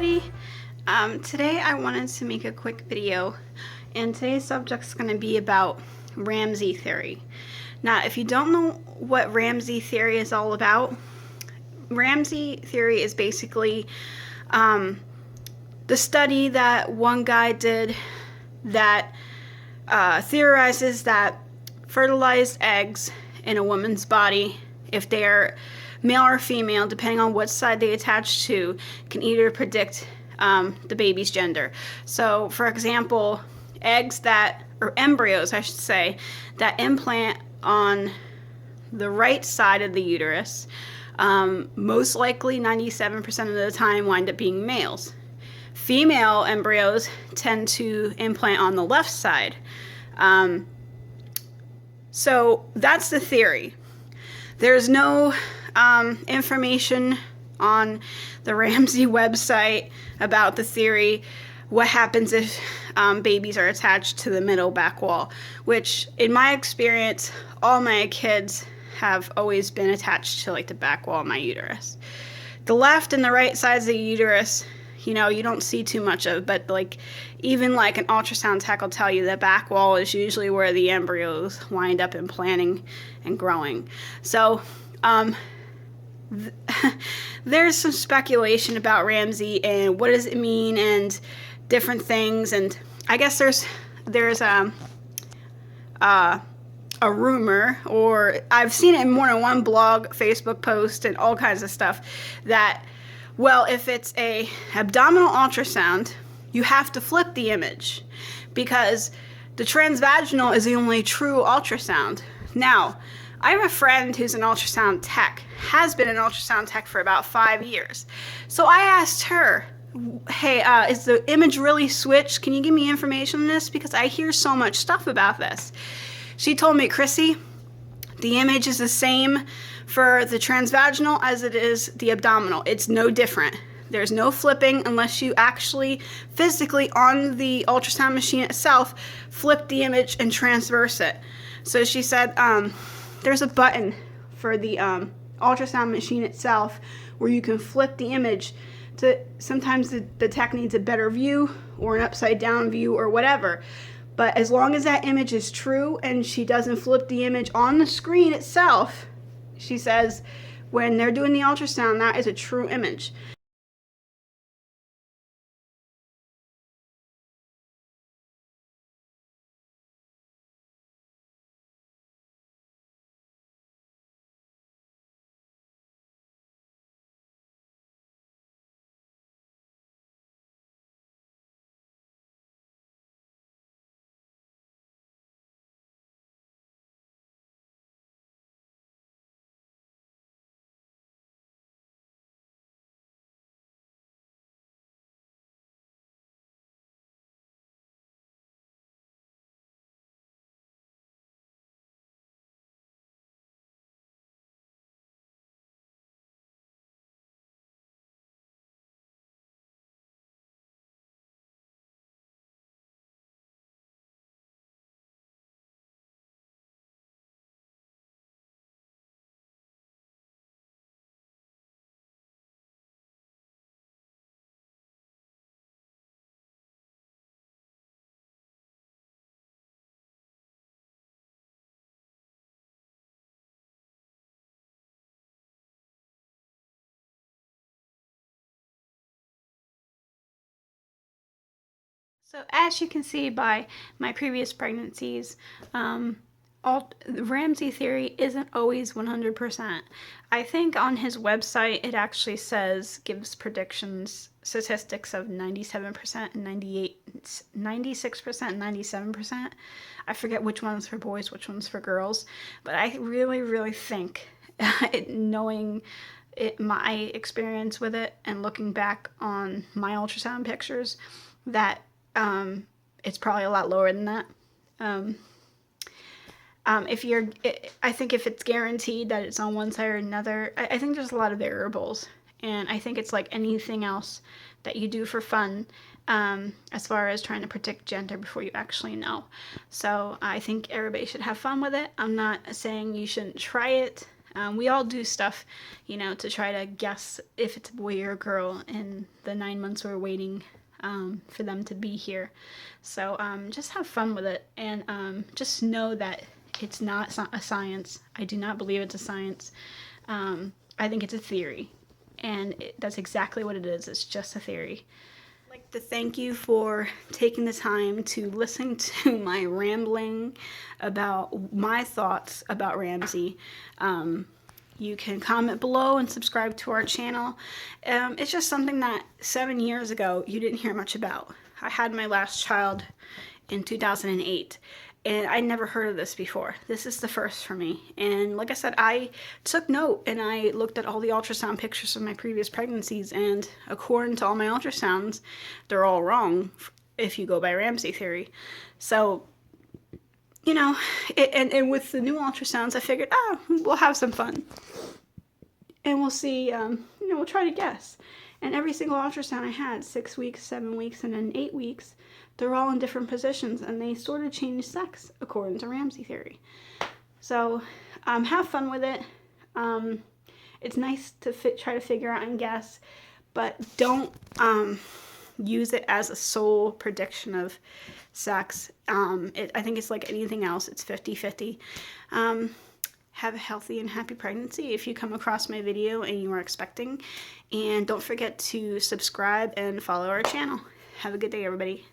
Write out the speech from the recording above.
everybody. Today I wanted to make a quick video, and today's subject is going to be about Ramzi Theory. Now, if you don't know what Ramzi Theory is all about, Ramzi Theory is basically the study that one guy did that theorizes that fertilized eggs in a woman's body, if they're male or female, depending on what side they attach to, can either predict the baby's gender. So, for example, embryos, I should say, that implant on the right side of the uterus, most likely 97% of the time wind up being males. Female embryos tend to implant on the left side. So that's the theory. There's no information on the Ramzi website about the theory, what happens if babies are attached to the middle back wall, which in my experience, all my kids have always been attached to like the back wall of my uterus. The left and the right sides of the uterus, you don't see too much of, but even an ultrasound tech will tell you the back wall is usually where the embryos wind up implanting and growing. So there's some speculation about Ramzi and what does it mean and different things, and I guess there's a rumor, or I've seen it in more than one blog, Facebook post, and all kinds of stuff, that, well, if it's a abdominal ultrasound, you have to flip the image because the transvaginal is the only true ultrasound. Now, I have a friend who's an ultrasound tech, has been an ultrasound tech for about 5 years. So I asked her, hey, is the image really switched? Can you give me information on this? Because I hear so much stuff about this. She told me, Chrissy, the image is the same for the transvaginal as it is the abdominal. It's no different. There's no flipping unless you actually physically on the ultrasound machine itself flip the image and transverse it. So she said there's a button for the ultrasound machine itself where you can flip the image to, sometimes the tech needs a better view or an upside down view or whatever. But as long as that image is true and she doesn't flip the image on the screen itself, she says when they're doing the ultrasound, that is a true image. So as you can see by my previous pregnancies, Ramzi Theory isn't always 100%. I think on his website it actually gives predictions, statistics of 97% and 96% and 97%. I forget which one's for boys, which one's for girls, but I really, really think, knowing my experience with it and looking back on my ultrasound pictures, that it's probably a lot lower than that. I think if it's guaranteed that it's on one side or another, I think there's a lot of variables, and I think it's like anything else that you do for fun, as far as trying to predict gender before you actually know. So I think everybody should have fun with it. I'm not saying you shouldn't try it. We all do stuff, you know, to try to guess if it's a boy or a girl in the 9 months we're waiting for them to be here. So just have fun with it, and just know that it's not a science. I do not believe it's a science. I think it's a theory, and that's exactly what it is. It's just a theory. I'd like to thank you for taking the time to listen to my rambling about my thoughts about Ramzi. You can comment below and subscribe to our channel. It's just something that 7 years ago you didn't hear much about. I had my last child in 2008, and I never heard of this before. This is the first for me. And like I said, I took note and I looked at all the ultrasound pictures of my previous pregnancies, and according to all my ultrasounds, they're all wrong if you go by Ramzi theory. So, you know, and with the new ultrasounds, I figured, oh, we'll have some fun. And we'll see, you know, we'll try to guess. And every single ultrasound I had, 6 weeks, 7 weeks, and then 8 weeks, they're all in different positions, and they sort of change sex according to Ramzi theory. So have fun with it. It's nice to try to figure out and guess, but don't use it as a sole prediction of sex. I think it's like anything else. It's 50-50. Have a healthy and happy pregnancy if you come across my video and you are expecting. And don't forget to subscribe and follow our channel. Have a good day, everybody.